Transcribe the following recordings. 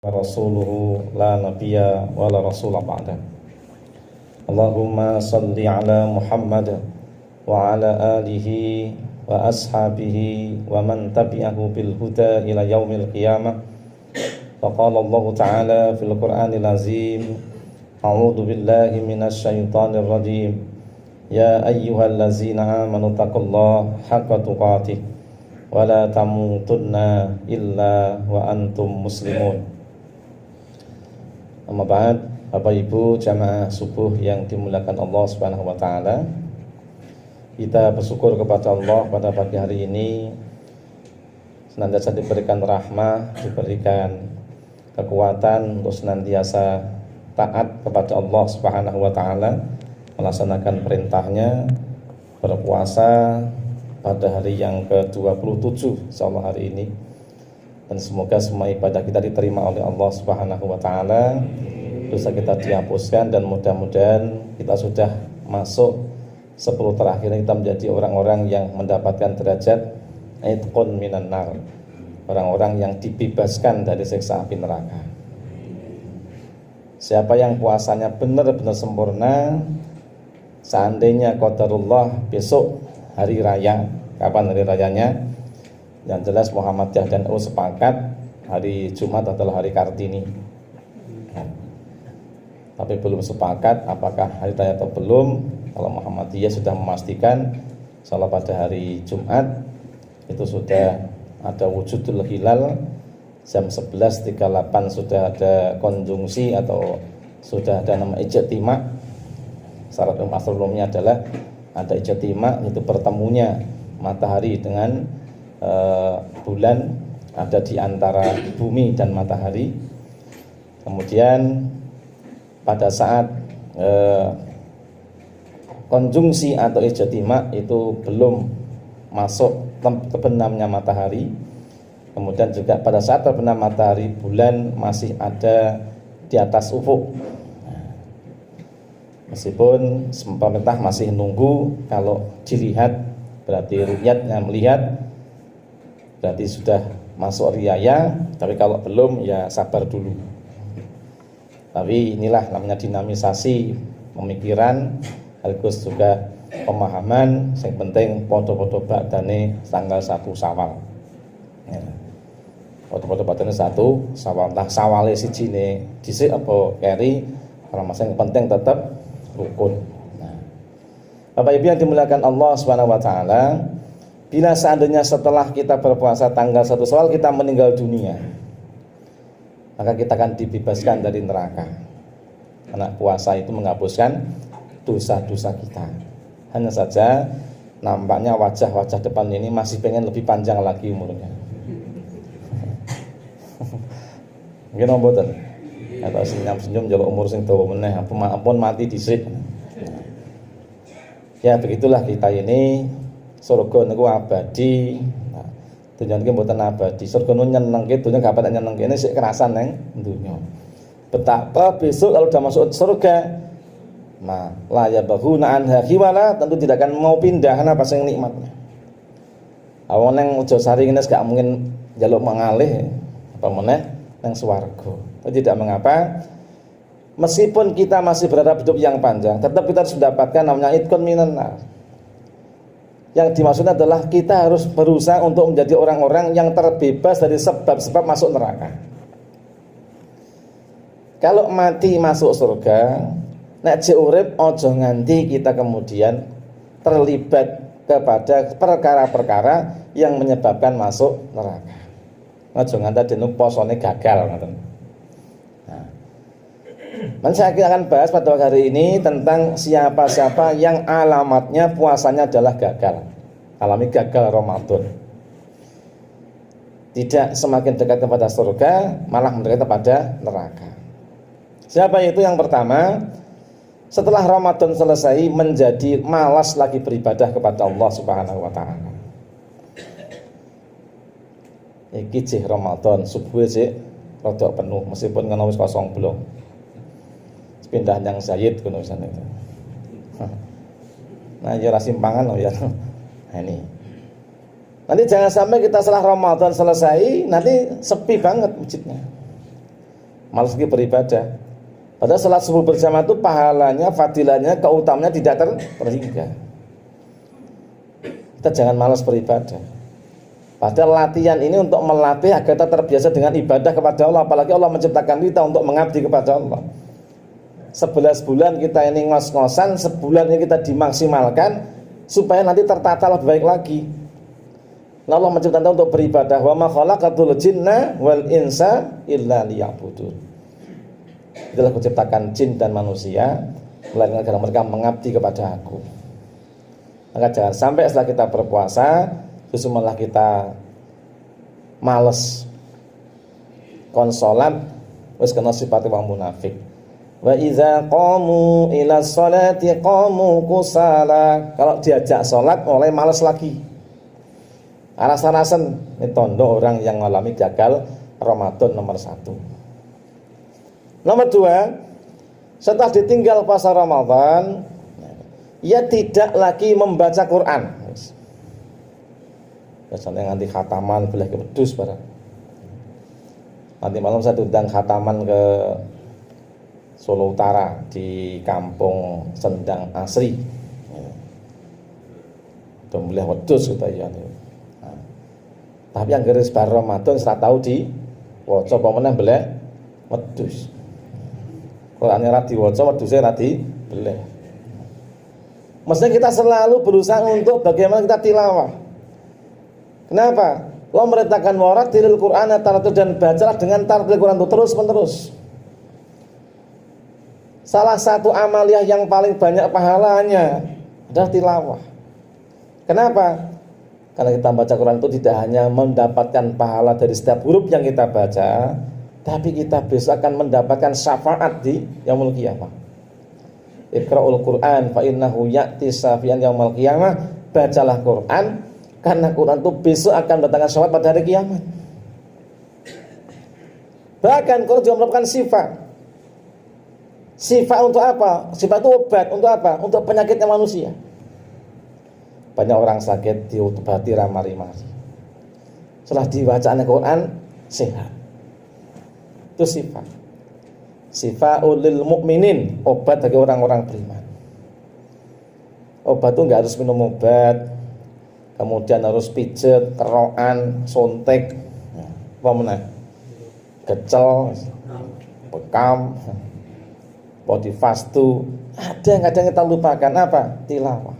Rasuluhu la nabiyya wa la rasula ba'da. Allahumma salli ala Muhammad wa ala alihi wa ashabihi wa man tabi'ahu bil huda ila yaumil qiyamah. Faqala Allah ta'ala fil Qur'anil azim, a'udzu billahi minasy syaithanir rajim. Ya ayyuhallazina amanu taqullaha haqqa tuqatih wa la tamutunna illa wa antum muslimun. Amma ba'd, Bapak Ibu jamaah subuh yang dimuliakan Allah Subhanahu wa taala. Kita bersyukur kepada Allah pada pagi hari ini senantiasa diberikan rahmah, diberikan kekuatan untuk senantiasa taat kepada Allah Subhanahu wa taala, melaksanakan perintahnya, berpuasa pada hari yang ke-27 insyaallah hari ini. Dan semoga semua ibadah kita diterima oleh Allah Subhanahu wa taala, dosa kita dihapuskan, dan mudah-mudahan kita sudah masuk 10 terakhir kita menjadi orang-orang yang mendapatkan derajat itqun minan nar, orang-orang yang dibebaskan dari siksa api neraka. Siapa yang puasanya benar-benar sempurna, seandainya qadarullah besok hari raya, kapan hari rayanya? Yang jelas Muhammadiyah dan NU sepakat hari Jumat adalah hari Kartini. Tapi belum sepakat apakah hari raya atau belum. Kalau Muhammadiyah sudah memastikan salah pada hari Jumat itu sudah ada wujudul hilal, jam 11.38 sudah ada konjungsi atau sudah ada nama ijtima. Syarat astronominya adalah ada ijtima, itu bertemunya matahari dengan bulan, ada di antara bumi dan matahari. Kemudian pada saat konjungsi atau ijtima itu belum masuk terbenamnya matahari. Kemudian juga pada saat terbenam matahari, bulan masih ada di atas ufuk. Meskipun pemerintah masih nunggu, kalau dilihat berarti ru'yatnya melihat, berarti sudah masuk riyaya. Tapi kalau belum ya sabar dulu. Tapi inilah namanya dinamisasi pemikiran, sekaligus juga pemahaman. Yang penting podo-podo badane tanggal 1 Syawal. Ya. Podo-podo badane 1 Syawal. Nah, Syawale siji ne dhisik apa keri, karena yang penting tetap rukun. Nah, Bapak Ibu yang dimuliakan Allah Subhanahu wa taala, bila seandainya setelah kita berpuasa tanggal 1 Syawal kita meninggal dunia, maka kita akan dibebaskan dari neraka. Karena puasa itu menghapuskan dosa-dosa kita. Hanya saja nampaknya wajah-wajah depan ini masih pengen lebih panjang lagi umurnya. Mungkin mboten. Atau senyum-senyum njaluk umur sing dawa meneh, ampun mati dhisik. Ya begitulah kita ini. Surga niku abadi. Nah, dunya niki mboten abadi. Surga niku nyenengke, dunya gak patek nyenengke, ini sik kerasan neng dunya. Betapa besok kalau sudah masuk surga, nah la yabghuna anha hiwala, tentu tidak akan mau pindah karena pas yang nikmatnya. Awang neng Ujosari ngene gak mungkin njaluk mengalih apa meneh nang swarga. Tapi tidak mengapa, meskipun kita masih berharap hidup yang panjang, tetap kita harus mendapatkan namanya itqun minan nar. Yang dimaksudnya adalah kita harus berusaha untuk menjadi orang-orang yang terbebas dari sebab-sebab masuk neraka. Kalau mati masuk surga, nek jek urip aja nganti kita kemudian terlibat kepada perkara-perkara yang menyebabkan masuk neraka. Aja nganti dene posone gagal ngoten. Nah, saya akan bahas pada hari ini tentang siapa-siapa yang alamatnya puasanya adalah gagal, alami gagal Ramadan. Tidak semakin dekat kepada surga, malah mendekat kepada neraka. Siapa itu? Yang pertama, setelah Ramadan selesai menjadi malas lagi beribadah kepada Allah Subhanahu wa taala. Iki jih Ramadan, subuh jih rada penuh meskipun ngono wis kosong belum. Pindah yang Zaid kuno sana itu. Nah, ya simpangan loh ya. Nah, ini. Nanti jangan sampai kita setelah Ramadan selesai nanti sepi banget masjidnya. malas lagi beribadah. Padahal salat subuh berjamaah itu pahalanya, fadilahnya, keutamanya tidak terhingga. Kita jangan malas beribadah. Padahal latihan ini untuk melatih agar kita terbiasa dengan ibadah kepada Allah. Apalagi Allah menciptakan kita untuk mengabdi kepada Allah. 11 bulan kita ini ngos-ngosan, sebulan ini kita dimaksimalkan supaya nanti tertata lebih baik lagi. Nah, Allah menciptakan kita untuk beribadah. Wa ma khalaqatul jinna wal insa illa liya'budun. Itulah menciptakan jin dan manusia melainkan agar mereka mengabdi kepada aku. Maka jangan sampai setelah kita berpuasa justru malah kita males konsolat, wis kena sifat wong munafik. Wa idza qamu ila sholati qamu kusala. Kalau diajak salat mulai males lagi. Aras-arasen ini tondo orang yang mengalami gagal Ramadan nomor 1. Nomor 2, setelah ditinggal puasa Ramadan, ia tidak lagi membaca Quran. Biasanya nanti khataman boleh ke pedus barang. Nanti malam saya diundang khataman ke Solo Utara di Kampung Sendang Asri. Udah boleh wedus gitu ya. Nah, tapi yang garis bar Ramadan saya tahu di waca pemenang boleh wedus. Qurannya ra diwaca, wedhuse ra dibeleh. Maksudnya kita selalu berusaha untuk bagaimana kita tilawah. Kenapa? Allah merintahkan waratilil Qur'ana tartil, dan bacalah dengan tartil Quran itu terus menerus. Salah satu amaliyah yang paling banyak pahalanya adalah tilawah. Kenapa? Karena kita baca Quran itu tidak hanya mendapatkan pahala dari setiap huruf yang kita baca, tapi kita besok akan mendapatkan syafaat di yaumul qiyamah. Iqra'ul Qur'an fa innahu ya'ti syafi'an yaumul qiyamah. Bacalah Quran karena Quran itu besok akan mendatangkan syafaat pada hari kiamat. Bahkan Quran juga merupakan sifat. Sifat untuk apa? Sifat itu obat untuk apa? Untuk penyakitnya manusia. Banyak orang sakit diobati ramari-mari. Setelah dibacaan Quran sehat. Itu sifat. Sifaul lil mukminin, obat bagi orang-orang beriman. Obat itu enggak harus minum obat, kemudian harus pijet, kerokan, sontek, apa meneh? Gecel, bekam, body fastu. Ada yang kadang kita lupakan apa? Tilawah.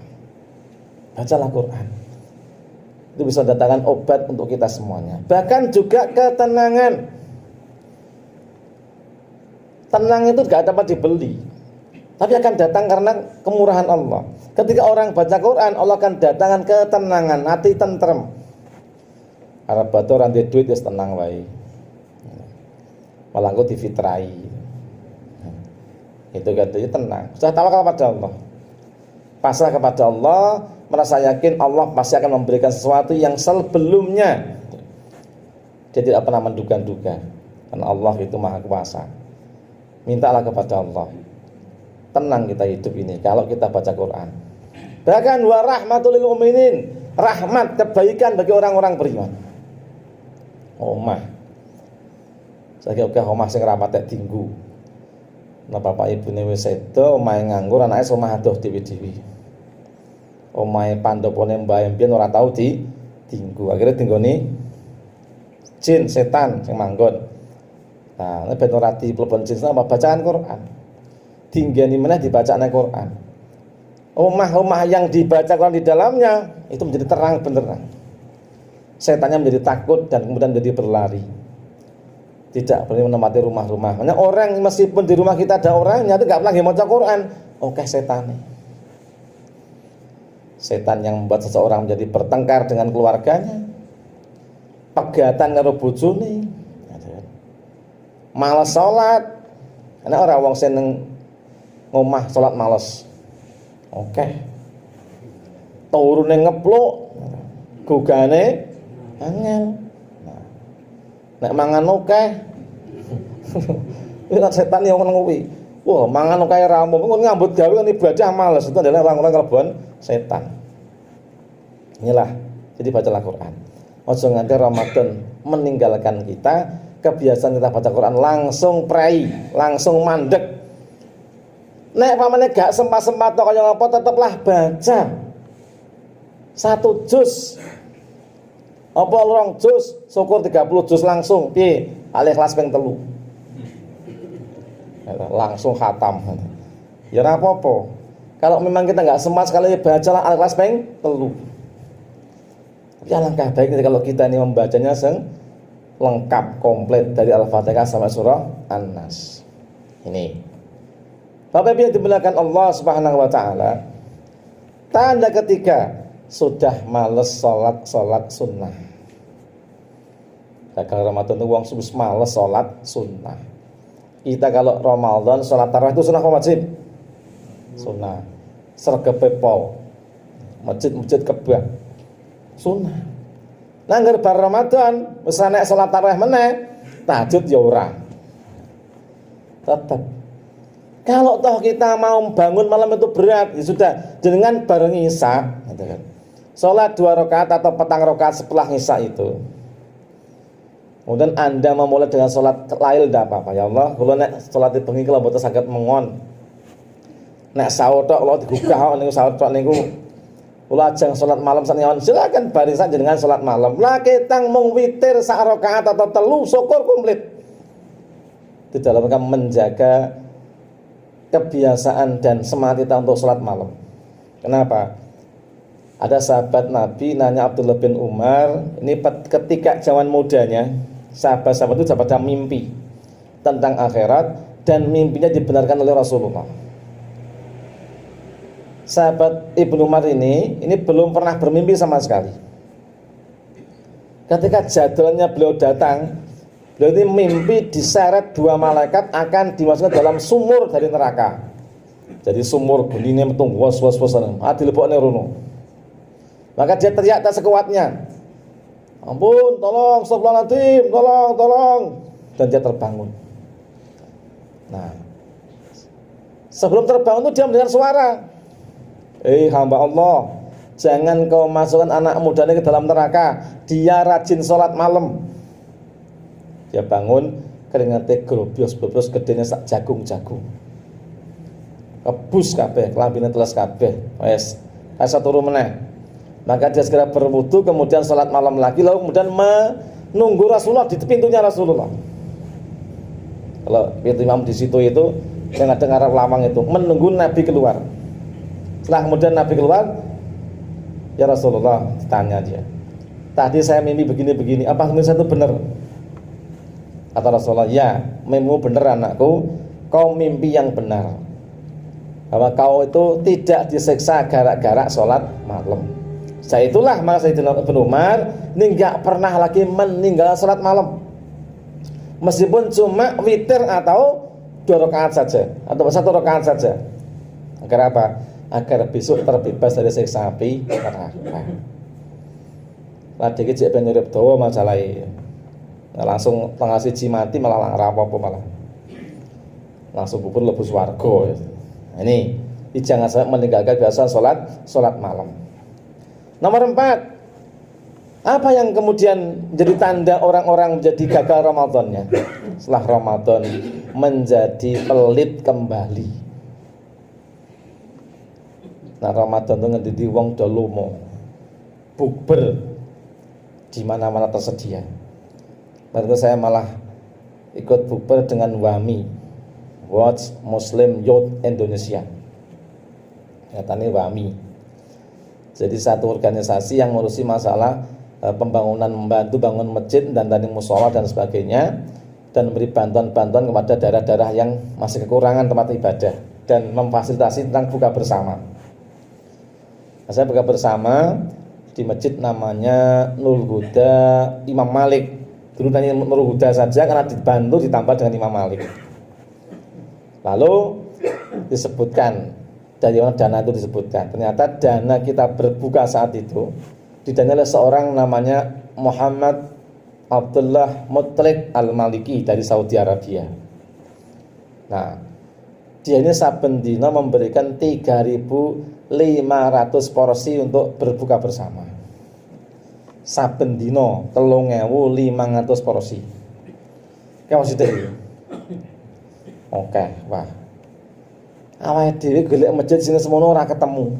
Bacalah Quran. Itu bisa datangkan obat untuk kita semuanya. Bahkan juga ketenangan. Tenang itu gak dapat dibeli, tapi akan datang karena kemurahan Allah. Ketika orang baca Quran, Allah akan datangkan ketenangan, hati tentrem. Arab batu orang di duit ya tenang wae. Malah aku difitrai. Itu katanya tenang. Sudah tawakal pada Allah. Pasrah kepada Allah, merasa yakin Allah pasti akan memberikan sesuatu yang sebelumnya dia tidak pernah menduga-duga. Karena Allah itu Maha Kuasa. Mintalah kepada Allah. Tenang kita hidup ini kalau kita baca Quran. Bahkan wa rahmatul lil mu'minin, rahmat kebaikan bagi orang-orang beriman. Omah. Saiki oke omah sing rapatek dinggu. Nah bapak ibune wis sedo, omahe nganggur, anake omah adoh dewi-dewi. Omahe pandopone mbae mbiyen ora tau dinggu. Akhire dinggoni jin setan sing manggon. Nah, nek ben ora diplebon jin apa bacaan Quran. Dinggeni meneh dibacane Quran. Omah-omah yang dibaca Quran di dalamnya itu menjadi terang benderang. Setannya menjadi takut dan kemudian menjadi berlari. Tidak berani menempati rumah-rumah. Hanya orang meskipun di rumah kita ada orangnya itu enggak pernah maca Quran. Oke setan. Setan yang membuat seseorang menjadi bertengkar dengan keluarganya. Pegatan karo bojone. Malas sholat. Karena orang wong seneng ngomah sholat malas. Oke. Turune ngepluk, gugane angel. Nek mangan oke. Iki setan yang ngomong kuwi. Wah, mangan oke ra umum, ngambut gawe ibadah malas. Itu adalah orang-orang kelebihan setan. Inilah. Jadi bacalah Quran. Ojo nganti Ramadan meninggalkan kita kebiasaan kita baca Quran langsung prei, langsung mandek. Nek pamane gak sempat-sempat tok kaya apa teteplah baca. 1 juz. Apa 2 juz, syukur 30 juz langsung. Piye? Al-Ikhlas ping 3. Langsung khatam. Ya ora apa-apa. Kalau memang kita enggak sempat sekali bacalah Al-Ikhlas ping 3. Ya langkah baiknya kalau kita ini membacanya lengkap komplit dari Al-Fatihah sampai surah An-Nas. Ini. Bapak Ibu yang dimuliakan Allah Subhanahu wa taala, tanda ketiga sudah males salat sunnah. Kalau Ramadan itu wong wis males salat sunnah. Kita kalau Ramadan salat tarawih itu sunnah apa wajib? Sunnah. Sregepe pol. Masjid-masjid kebak. Sunnah. Nangger bar Ramadan wis nek salat tarawih meneh, tahajud ya ora. Tetap. Kalau toh kita mau bangun malam itu berat, ya sudah dengan bareng Isya, gitu kan. Salat 2 rakaat atau petang rakaat setelah Isya itu. Kemudian Anda memulai dengan salat lail ndak apa-apa. Ya Allah, kula nek salat bengi kula mboten saged mengon. Nek sahur tok kula digugah niku sahur tok niku kula ajeng salat malam sakniki silakan barisan jenengan salat malam. Lah ketang mung witir sak rakaat atau 3 syukur komplit. Di dalam rangka menjaga kebiasaan dan semangat kita untuk sholat malam. Kenapa? Ada sahabat Nabi nanya Abdullah bin Umar, ini ketika zaman mudanya, sahabat-sahabat itu dapat mimpi tentang akhirat dan mimpinya dibenarkan oleh Rasulullah. Sahabat Ibnu Umar ini belum pernah bermimpi sama sekali. Ketika jadwalnya beliau datang, beliau ini mimpi diseret 2 malaikat akan dimasukkan dalam sumur dari neraka. Jadi sumur gunine metu was-was-wasan. Dilebokne rono. Maka dia teriak tak sekuatnya. Ampun, tolong, astagfirullahaladzim, tolong. Dan dia terbangun. Nah, sebelum terbangun itu dia mendengar suara. Hamba Allah, jangan kau masukkan anak muda ini ke dalam neraka. Dia rajin sholat malam. Dia bangun, keringatnya grobyos-grobyos gedenya sak jagung-jagung. Kebus kabeh, kelambine teles kabeh. Wes, asa turu meneh. Maka dia segera berwudu, kemudian sholat malam lagi, lalu kemudian menunggu Rasulullah di pintunya Rasulullah. Kalau pintu imam di situ itu yang ada arah lawang itu, menunggu Nabi keluar. Setelah kemudian Nabi keluar, ya Rasulullah, tanya dia. Tadi saya mimpi begini-begini, apa mimpi saya itu benar? Kata Rasulullah, ya, mimpimu benar anakku, kau mimpi yang benar. Bahwa kau itu tidak disiksa gara-gara sholat malam. Saya itulah maka Sayyidina Ibnu Umar ini enggak pernah lagi meninggal sholat malam. Meskipun cuma witir atau 2 rakaat saja atau 1 rakaat saja. Agar apa? Agar besok terbebas dari siksa api neraka. Lah dikit cek ben urip dawa masalahe. Nah, langsung tengah siji mati malah rapopo malah. Langsung bubur lebu swarga. Nah, ini jangan sampai meninggalkan biasa sholat malam. Nomor 4, apa yang kemudian menjadi tanda orang-orang menjadi gagal Ramadannya? Setelah Ramadan menjadi pelit kembali. Nah, Ramadan itu ngedidi wong do lomo. Bukber di mana-mana tersedia. Lalu saya malah ikut bukber dengan WAMI, Watch Muslim Youth Indonesia. Nyatanya WAMI. Jadi satu organisasi yang mengurusi masalah pembangunan, membantu bangun masjid dan tadi mushola dan sebagainya, dan memberi bantuan-bantuan kepada daerah-daerah yang masih kekurangan tempat ibadah dan memfasilitasi tentang buka bersama. Nah, saya buka bersama di masjid namanya Nurul Huda Imam Malik. Dulu tanya Nurul Huda saja karena dibantu ditambah dengan Imam Malik. Lalu disebutkan dari mana dana itu disebutkan. Ternyata dana kita berbuka saat itu didanai oleh seorang namanya Muhammad Abdullah Mutliq Al-Maliki dari Saudi Arabia. Nah, dia ini saben dina memberikan 3.500 porsi untuk berbuka bersama. Saben dina 3.500 porsi. Kayak sithik. Oke, wah. Awake dhewe golek masjid sing semono ora ketemu.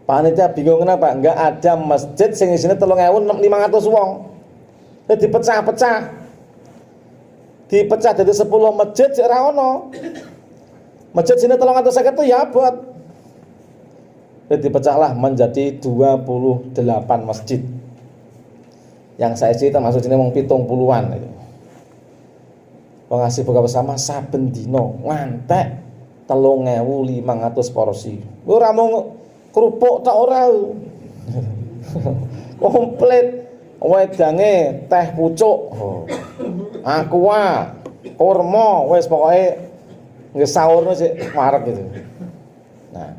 Panitia bingung kenapa? Enggak ada masjid sing isine 3.500 wong. Jadi dipecah-pecah. Dipecah dari 10 masjid sik ora ono. Masjid sini 350 itu ya abot. Jadi dipecahlah menjadi 28 masjid. Yang saya cerita masuk sini wong 70-an itu. Pengasih buka bersama saben dino ngantek 3.500 porsi. Ora mau kerupuk tak ora. Komplit wedange teh pucuk. Aqua, kurma, wis pokoke nggih sahurne sik marek gitu. Nah,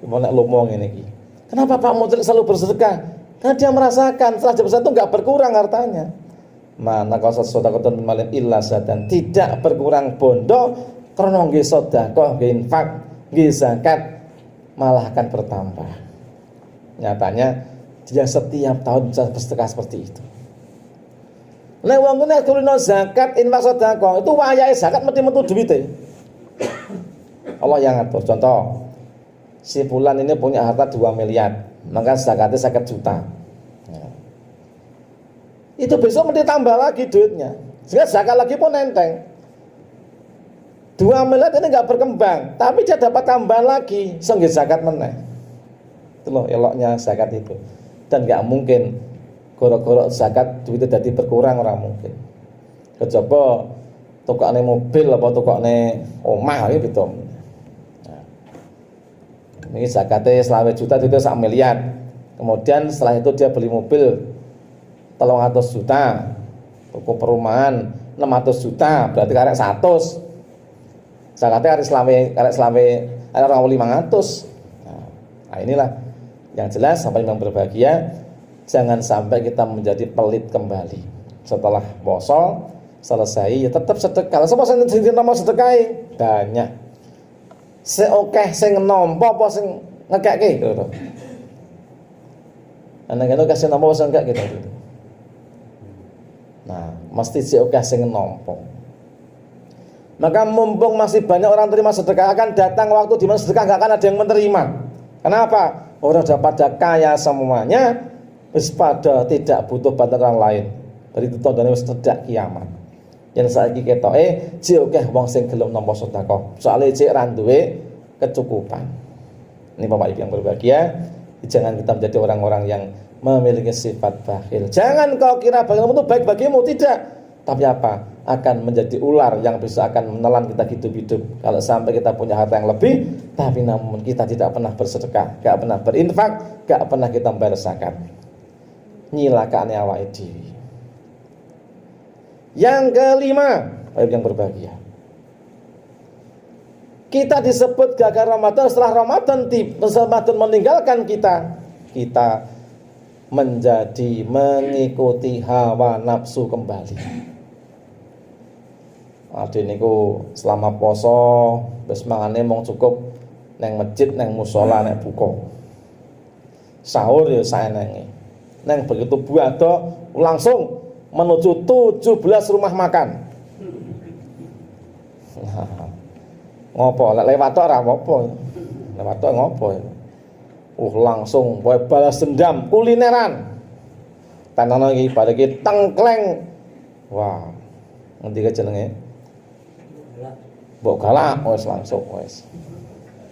mau nek lomo ngene iki. Kenapa Pak Mutlik selalu bersedekah? Karena dia merasakan setelah jam 1 enggak berkurang hartanya. Mana kau sedekah malin illa sadan, tidak berkurang bondo karena nggih sedekah, nggih infak, nggih zakat malah akan bertambah. Nyatanya dia setiap tahun bisa bersedekah seperti itu. Nek wong kene turunno zakat, infak, sedekah, itu wayahe zakat mesti metu duwite. Allah yang ngatur. Contoh, si fulan ini punya harta 2 miliar, maka zakatnya 50 juta. Itu besok mesti tambah lagi duitnya. Sehingga zakat lagi pun enteng. 2 miliar ini enggak berkembang, tapi dia dapat tambahan lagi, sehingga zakat meneh. Itu loh eloknya zakat itu. Dan enggak mungkin goro-goro zakat duitnya jadi berkurang, orang mungkin. Kecoba tukokne mobil apa tukokne omah gitu. Nah, ini zakatnya 20 juta itu 1 miliar. Kemudian setelah itu dia beli mobil 300 juta, toko perumahan 600 juta, berarti karek 100. Zakatnya harus orang 500. Nah, inilah yang jelas sampai yang berbahagia, jangan sampai kita menjadi pelit kembali. Setelah poso selesai ya tetap sedekah. Sapa sing nama sedekah banyak. Seokeh sing nampa apa sing ngekeke gitu. Ana kene kasih nampa sing ngekek gitu. Nah, mesti seokeh sing nampa. Maka mumpung masih banyak orang terima sedekah, akan datang waktu di mana sedekah enggak akan ada yang menerima. Kenapa? Orang sudah pada kaya semuanya, wis pada tidak butuh bantuan orang lain. Dari itu tandane wis cedak kiamat. Yang saiki ketoke jek akeh wong sing gelem nampa sedekah. Soale jek ra duwe kecukupan. Ini Bapak Ibu yang berbahagia, jangan kita menjadi orang-orang yang memiliki sifat bakhil. Jangan kau kira bakhil itu baik bagimu, tidak. Tapi apa? Akan menjadi ular yang bisa akan menelan kita hidup-hidup. Kalau sampai kita punya harta yang lebih, tapi namun kita tidak pernah bersedekah, gak pernah berinfak, gak pernah kita membayar zakat. Nyilakaane awake dhewe. Yang kelima, Bapak yang berbahagia, kita disebut gagal Ramadan. Setelah Ramadan meninggalkan kita menjadi mengikuti hawa nafsu kembali. Ade niku selama poso wis mangane mung cukup nang masjid, nang musala, nek buka. Sahur ya saenenge. Nang begitu buada langsung menuju 17 rumah makan. Ngopo lek lewat tok ora apa-apa. Lewat tok ngopo. Langsung kowe balas dendam kulineran. Tanana iki bar iki tengkleng. Wah, ngendi ke jenenge? Mbok galak wis langsung wis.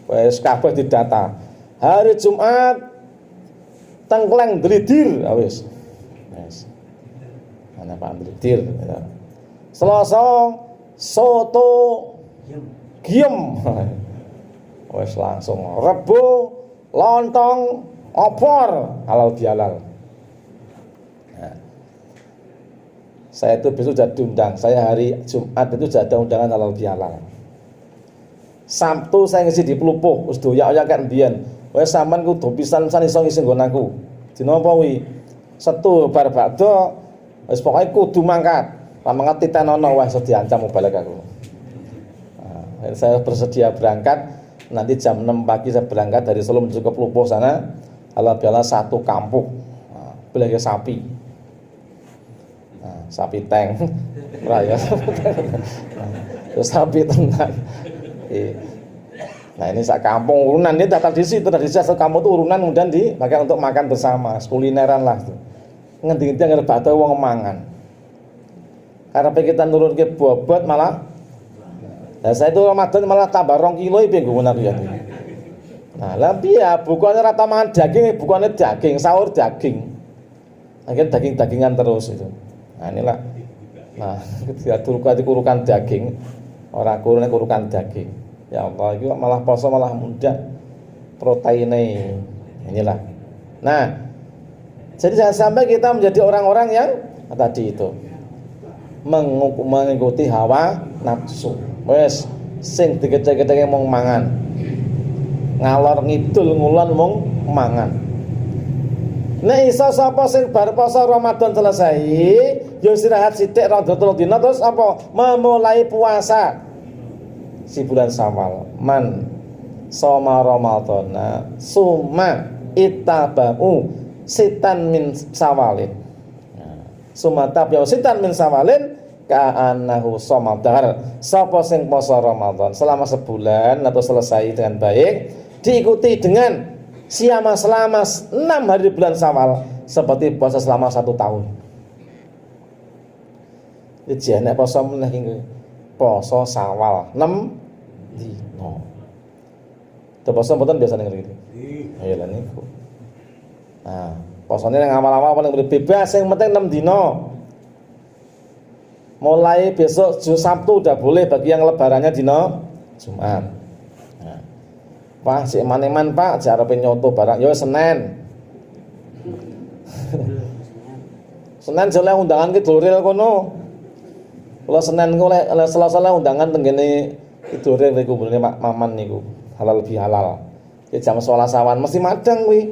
Wis kabeh didata. Hari Jumat tengkleng dridir wis. Wis. Ana Pak dridir. Selasa soto giem. Wis langsung. Rebo lontong opor halal bihalal. Nah, saya itu besok sudah diundang. Saya hari Jumat itu sudah ada undangan halal bihalal. Sabtu saya ngisi di Pelupuh, wis doyak-oyak kan mbiyen. Wis sampean kudu pisan-pisan iso ngisi nggon aku. Dina apa kuwi? Setu bar bakdo wis pokoke kudu mangkat. Lah mangkat titenono wah iso diancam balik aku. Nah, saya bersedia berangkat. Nanti jam 6 pagi saya berangkat dari Solo menuju ke Pelupuh sana. Halal bihalal 1 kampung. Nah, belanja sapi. Nah, sapi tank. Raya. Terus sapi tenan. Nah ini sak kampung urunan ini tradisi asal kampung itu urunan kemudian dipakai untuk makan bersama, kulineran lah tuh. Ngendi-ngendi ngarep bathuk wong mangan. Karena kita nurun ke bobot malah. Nah saya itu Ramadan malah tambah 2 kilo piye nggo ngono ya. Nah, lah piye bukannya rata mangan daging, bukannya daging, sahur daging. Akhirnya daging-dagingan terus itu. Nah inilah. Nah, ketika kurukan daging, orang kurukan daging. Ya Allah, itu malah poso malah mudah proteinnya. Inilah. Nah, jadi jangan sampai kita menjadi orang-orang yang tadi itu mengikuti hawa nafsu. Wes sing digede-gedenge mung mangan. Ngalor ngidul ngulon mung mangan. Nek iso sapa sing bar poso Ramadan selesai, yo istirahat sithik rada telu dina terus apa? Memulai puasa. Si bulan Syawal. Man soma Ramadana summa ittaba'u sitan min Syawalin. Summa tabi'u sitan min Syawalin ka'annahu shoma dahr. Sapa sing poso Ramadan selama sebulan atau selesai dengan baik, diikuti dengan siama selama 6 hari di bulan Syawal seperti puasa selama 1 tahun. Iki nek poso meneh iki. Poso Syawal 6 dino. Itu poso mboten biasane ngene iki. Ayo lan niku. Nah, posone nang awal-awal paling bebas yang penting 6 dino. Mulai besok Sabtu udah boleh bagi yang lebarannya dino Jumat. Nah. Pak, sik man-man Pak, jarepe nyoto barang yo Senin. Senin jale undangan ki Doril kono. Kula Senin ku oleh Selasa undangan tenggene Doril niku mbene Pak Maman niku. Halal lebih halal. Ya jam 11 awan mesti madang kuwi.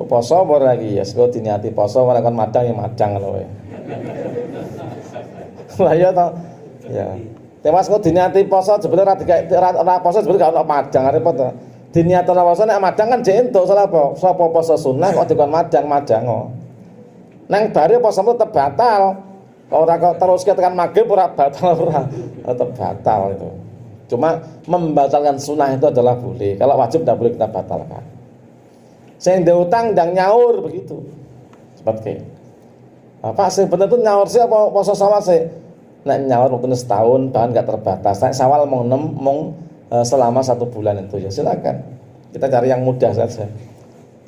Poso apa lagi ya, sego diniati poso ora kon madang ya madang lho kowe. Lah ya to. Ya. Temas kok diniati poso jebule ora poso jebule gak ono madang repot to. Diniatno poso nek madang kan jek entuk salah apa? Sapa poso sunah kok dikon madang kok. Nang bare poso tetep batal. Ora kok terus tekan maghrib ora batal ora. Tetep batal itu. Cuma membatalkan sunnah itu adalah boleh. Kalau wajib tidak boleh kita batalkan. Sing ndek utang ndang nyaur begitu. Seperti Pak sing bener tuh nyaur sih apa poso Syawal sih? Nek nyaur waktu setahun bahkan enggak terbatas. Nek Syawal mong selama 1 bulan itu ya silakan. Kita cari yang mudah saja.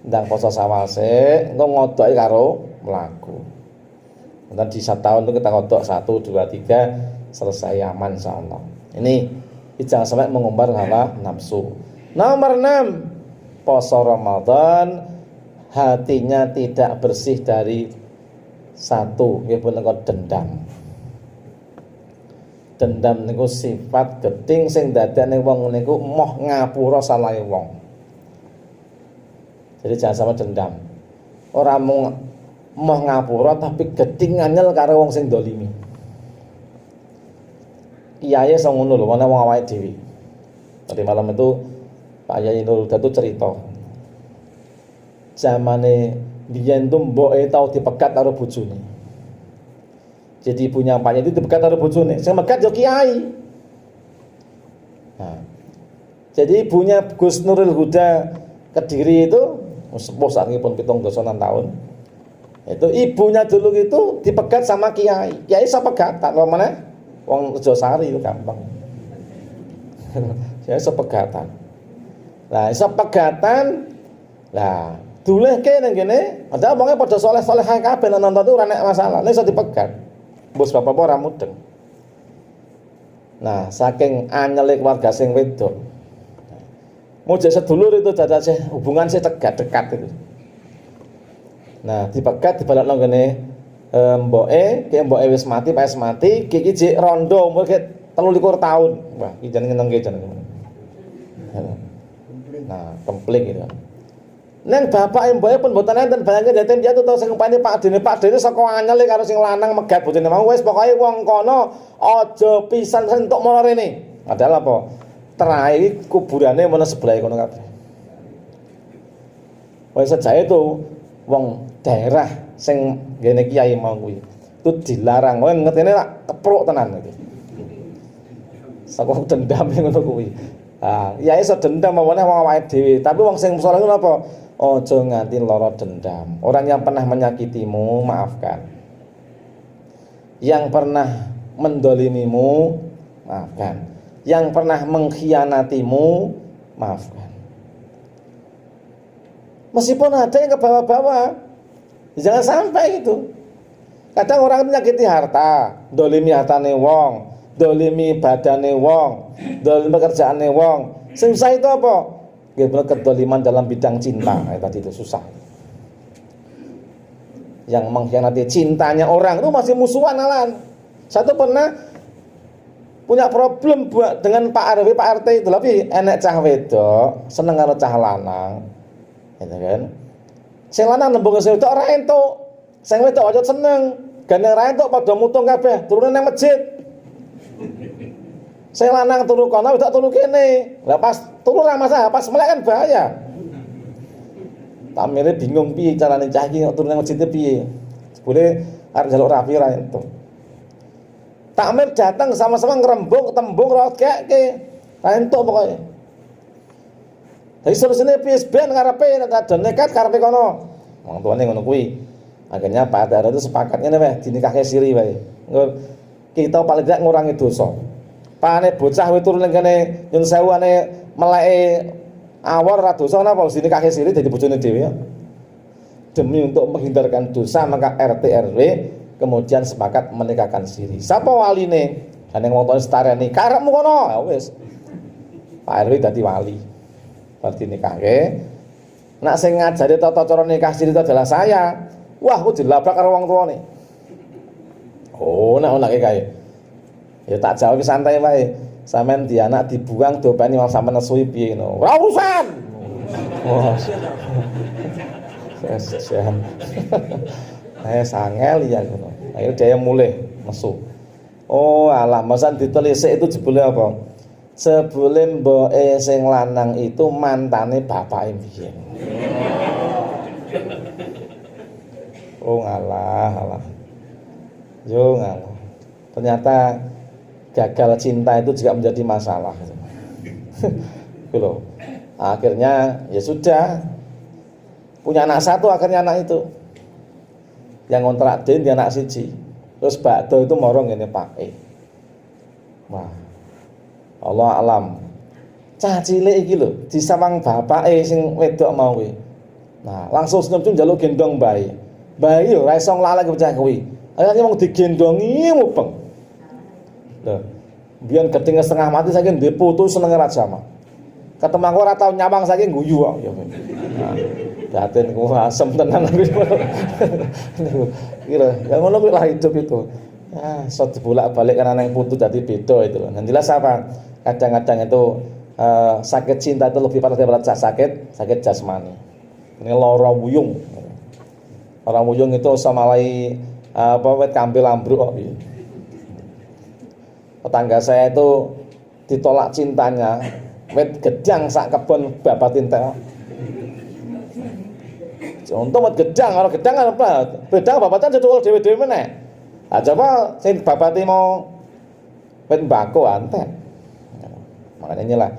Ndang poso Syawal sih, engko ngodoki karo mlaku. Nanti di 1 tahun itu kita ngodok 1 2 3 selesai aman insyaallah. Ini jangan sampai mengumbar hawa nafsu. Nomor 6, poso Ramadan hatinya tidak bersih dari satu, nggih punika dendam. Dendam niku sifat geding sing dadekne wong niku moh ngapura salahe wong. Jadi jangan sama dendam. Ora moh ngapura tapi geding anyel karo wong sing dolimi. Kiai iso ngono lho, ana wong awake dhewe. Tadi malam itu Pak Yai Nurul Huda itu cerita zamane biyen tuh mboke tau dipegat karo bojone. Jadi ibunya Pak Yai itu dipegat karo bojone, sing megat yo kiai. Nah, jadi ibunya Gus Nurul Huda Kediri itu sepuh sakipun 76 tahun. Itu ibunya dulu itu dipegat sama kiai. Kiai iso pegat, tak mana? Wong Rejosari itu gampang. Kiai iso pegatan. Lah iso pegatan. Lah dulehke nang kene, padahal wonge padha saleh-saleh kabeh nonton itu ora nek masalah. Nek iso dipegat. Bos bapak ora mudeng. Nah, saking anyele keluarga sing wedok. Mujek sedulur itu dadake hubungan sing dekat itu. Nah, dipegat dibalekno ngene mboke wis mati, pas mati, iki jek rondo umur 23 tahun. Wah, iki jenenge nengke jenenge. Nah, kempling gitu. Neng bapak mboke pun mboten enten bayange yatim piatu to sing umpane Pak Dene saka anyele karo sing lanang megat bojone mau wis pokoke wong kono aja pisan sentuk mono rene. Padahal apa? Terakhir kuburane mono sebelah kono kabeh. Wis sejae itu wong daerah sing ngene kiai mau kuwi. Itu dilarang. Kowe ngertene lak kepruk tenan iki. Saka dendam ngono kuwi. Ya iso dendam apa meneh wong awake dhewe, tapi wong sing saleh ku napa? Aja nganti lara dendam. Orang yang pernah menyakitimu, maafkan. Yang pernah mendolimimu, maafkan. Yang pernah mengkhianatimu, maafkan. Meskipun ada yang ke bawah-bawah, jangan sampai gitu. Kadang orang itu nyakiti harta, dolimi hartane wong, dolimi badane wong, dolimi pekerjaane wong. Susah itu apa? Kedoliman dalam bidang cinta, tadi itu susah. Yang mengkhianati cintanya orang itu masih musuhan alan. Satu pernah punya problem dengan Pak RW, Pak RT itu, tapi enek cah wedok seneng karo cah lanang, gitu kan? Sing lanang nembung sing wedok ora entuk, sing wedok aja seneng, gandeng ra entuk padha mutung kabeh, turune nang masjid. Sing lanang turu kono, wedok turu kene. Lah pas turu ra masalah, pas melek kan bahaya. Tamire bingung piye carane cah iki turu nang masjid piye. Boleh arep njaluk rapi ra entuk. Takmir datang sama-sama ngerembung, tembung rawat keke, entuk pokoknya. Jadi solusinya PSBN ngarepe ada nekat karepe kono. Wong tuane ngono kuwi. Akhirnya Pak Adara itu sepakat ngene wae, dinikahke siri wae. Kita paling tidak ngurangi dosa. Pane bocah wis turu ning kene nyun sewu ane meleke awor ra dosa napa wis dinikahke siri dadi bojone dhewe. Demi untuk menghindarkan dosa maka RT RW kemudian sepakat menikahkan siri. Sapa waline? Kan wong tuane setareni, karepmu kono. Ya wis. Pak RW dadi wali. Berarti nikahke. Nak sing ngajari tata cara nikah siri itu adalah saya. Wah, aku dilabrak karo wong tuane. Oh, nek anake kae. Ya tak jawab santai wae. Sampeyan di anak dibuang dobani wong sampeyan nesuhi piye ngono. Ora urusan. Wah. Sehan. Sangel ya ngono. Akhirnya dia mulai nesu. Oh alah, masan ditelisik itu jebule apa? Sebelum mboke sing lanang itu mantane bapake mbiyen. Oh ngalah. Yo ngalah. Ternyata gagal cinta itu juga menjadi masalah. Gitu loh. Akhirnya ya sudah. Punya anak satu akhirnya anak itu. Yang ngontrak den dia anak siji. Terus bakdo itu morong ngene Pak. Wah. Allah alam. Cah cilik iki lho disawang bapake sing wedok mau kuwi. Nah, langsung senyum njaluk gendong bayi. Bayi yo ora iso nglalek bocah kuwi. Akhirnya mau digendongi mubeng. Lho, biyen gedhe setengah mati saiki ndek putu senenge ra jamaah. Ketemu aku ora tau nyawang saiki guyu kok. Nah, batin ku asem tenan aku. Kira, ya ngono kuwi lah hidup itu. Ah, so dibolak-balik karena yang putu jadi beda itu. Dan jelas apa? Kadang-kadang itu sakit cinta itu lebih parah daripada sakit jasmani. Ini lara wuyung. Orang wuyung itu samalai wit kambil ambruk kok. Tetangga saya itu ditolak cintanya, wit gedang sak kebon babatin teh. Untung wit gedang, kalau gedang apa? Bedang babatan jadwal dhewe-dhewe meneh. Nah, coba sing babati mau wit mbako antek. Makanya inilah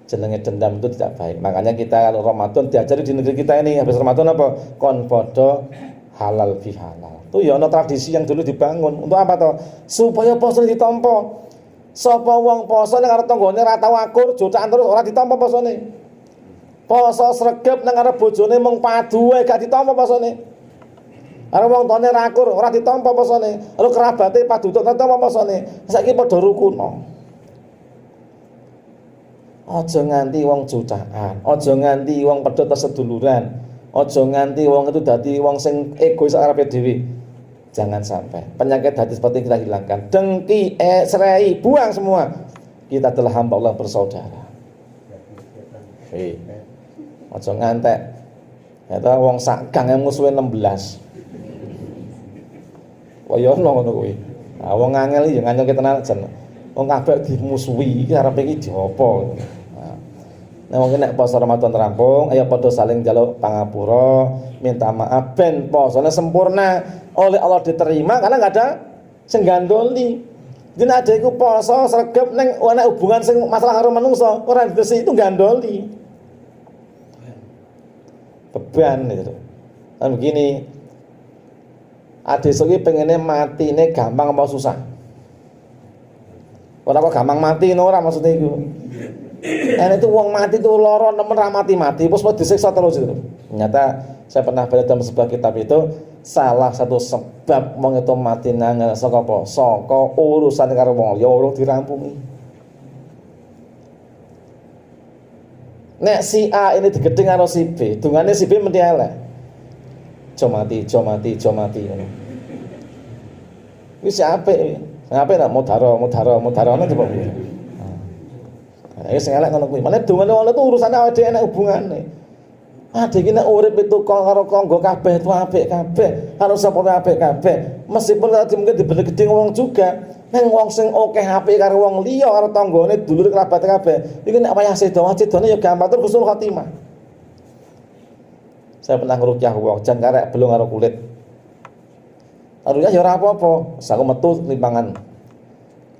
jenenge dendam itu tidak baik. Makanya kita kalau Ramadan diajari di negeri kita ini habis Ramadan apa? Kon podo halal bihalal. Itu ya ana tradisi yang dulu dibangun. Untuk apa toh? Supaya poso ditampa. Sapa wong poso ning arep tanggane ra tau akur, jocakan terus ora ditampa posone. Poso sregep nang arep bojone mung padu wae gak ditampa posone. Arep wong tone ra akur ora ditampa posone. Lalu kerabate padu tok ditampa posone. Saiki padha rukun. Aja nganti wong jocakan, aja nganti wong pedhot seduluran, aja nganti wong itu dadi wong sing egois arepe dhewe. Jangan sampai penyakit hati seperti kita hilangkan. Dengki, serai, buang semua. Kita adalah hamba Allah bersaudara. Aja ngantek. Eta wong sak gang musuhe 16. Kaya ngono kuwi. Nah, wong angel ya nganyelke tenan jan. Wong kabeh dimusuhi iki arepe iki diopo. Nah, Nah mungkin nek poso Ramadan rampung, ayo padha saling njaluk pangapura, minta maaf ben posone sempurna oleh Allah diterima karena enggak ada sing gandoli. Dene ada iku poso sregep ning ana hubungan sing masalah karo manungsa, ora didesi itu gandoli. Beban itu. Kan begini. Ade iki pengene matine gampang apa susah? Ora kok gampang mati ora maksudnya iku. Itu wong mati itu lara nemen ra mati-mati terus mau disiksa terus itu. Ternyata saya pernah baca dalam sebuah kitab itu salah satu sebab wong itu mati nang saka apa? Saka urusan karo wong liya urung dirampungi. Nek si A ini digedeng karo si B, dungane si B mesti elek. Jo mati. Wis apik. Apik nak mudhara ana coba. Ya sing elek ngono kuwi. Mane dongane wong itu urusane awake dhewe enek hubungane. Ade iki nek urip itu karo kanggo kabeh itu apik kabeh, karo sapa apik kabeh. Meskipun tadi mungkin dibeli gedhe wong juga, nang wong sing akeh apik karo wong liya karo tanggane dulur kerabat kabeh. Iku nek wayah sedone ya gampang tur husnul khotimah. Saya pernah ngrukyah wong jan karek belum karo kulit. Rukyah ya ora apa-apa, aku metu limpangan.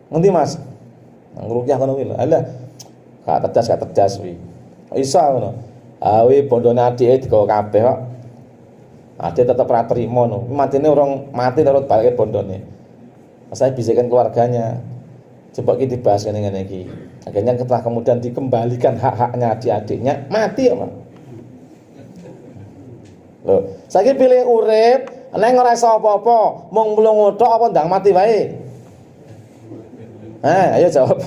Ngendi Mas? Ngrukyah kono kuwi lho. Alah gak tedas wi. Iso ngono. Awi bondone adike digawa kabeh kok. Adike tetep ra trimo no. Matine urung mati terus balike bondone. Saya bisikan keluarganya. Coba kita dibahas ngene-ngene iki. Akhirnya setelah kemudian dikembalikan hak-haknya adik-adiknya, mati ya, Pak. Loh, saiki pilih urip, nek ora iso apa-apa, mung mlungu tok apa ndang mati wae? Ayo jawab.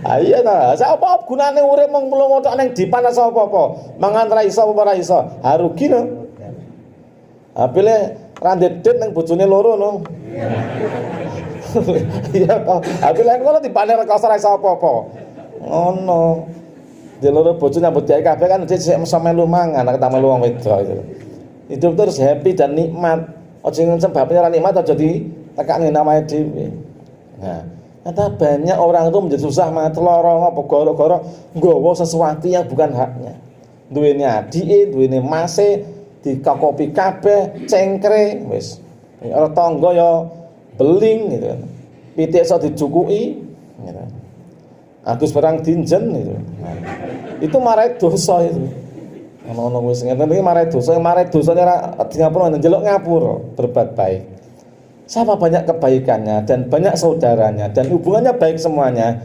Ayo ta, sapa gunane urip mung mlungu tok ning dipan iso apa-apa? Mangan ra iso apa ora iso? Harugi no. Pilih randet ning bojone loro no. Iya toh. Pilih ngono dipane rekoso ra iso apa-apa. Ngono. Di loro bojo nyambut gawe kabeh kan sik iso melu mangan, nek melu wong wedok itu. Hidup terus happy dan nikmat. Aja sebabnya ora nikmat aja ditekani namae dhewe. Nah, ternyata banyak orang itu menjadi susah mati lara apa gara-gara nggawa sesuatu yang bukan haknya. Duwene adike, duwene mase dikakopi kabeh, cengkre wis. Ora tangga ya beling gitu kan. Pitik iso dijukuki gitu. Agus barang dinjen itu. Nah, itu marai dosa itu. Ono-ono wis ngene iki marai dosane ora di ngapura njeluk ngapura, berbuat baik. Sama banyak kebaikannya dan banyak saudaranya dan hubungannya baik semuanya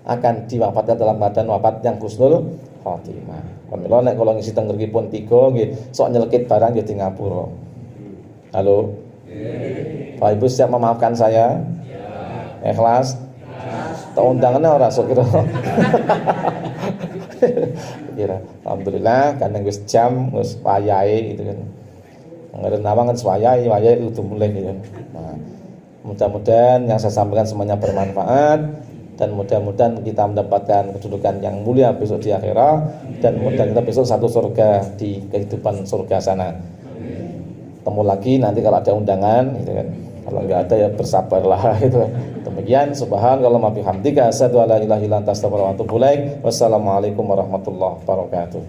akan diwafatkan dalam keadaan wafat yang husnul khotimah. Pamela nek kula ngisi teng mrikipun 3 nggih sok nyelekit barang ya di ngapura. Halo. Pak Ibu siap memaafkan saya? Ya. Ikhlas? Tak undangannya ora sok kira. Alhamdulillah kan wis jam wis wayahe gitu kan. Ngeren awang kan wayahe itu mulai gitu. Nah, mudah-mudahan yang saya sampaikan semuanya bermanfaat dan mudah-mudahan kita mendapatkan kedudukan yang mulia besok di akhirat dan mudah-mudahan kita besok satu surga di kehidupan surga sana. Ketemu lagi nanti kalau ada undangan gitu kan. Kalau enggak ada ya bersabarlah gitu kan. Demikian subhanallah bihamdika asyhadu an la ilaha illa anta astaghfiruka wa atubu ilaik. Wassalamualaikum warahmatullahi wabarakatuh.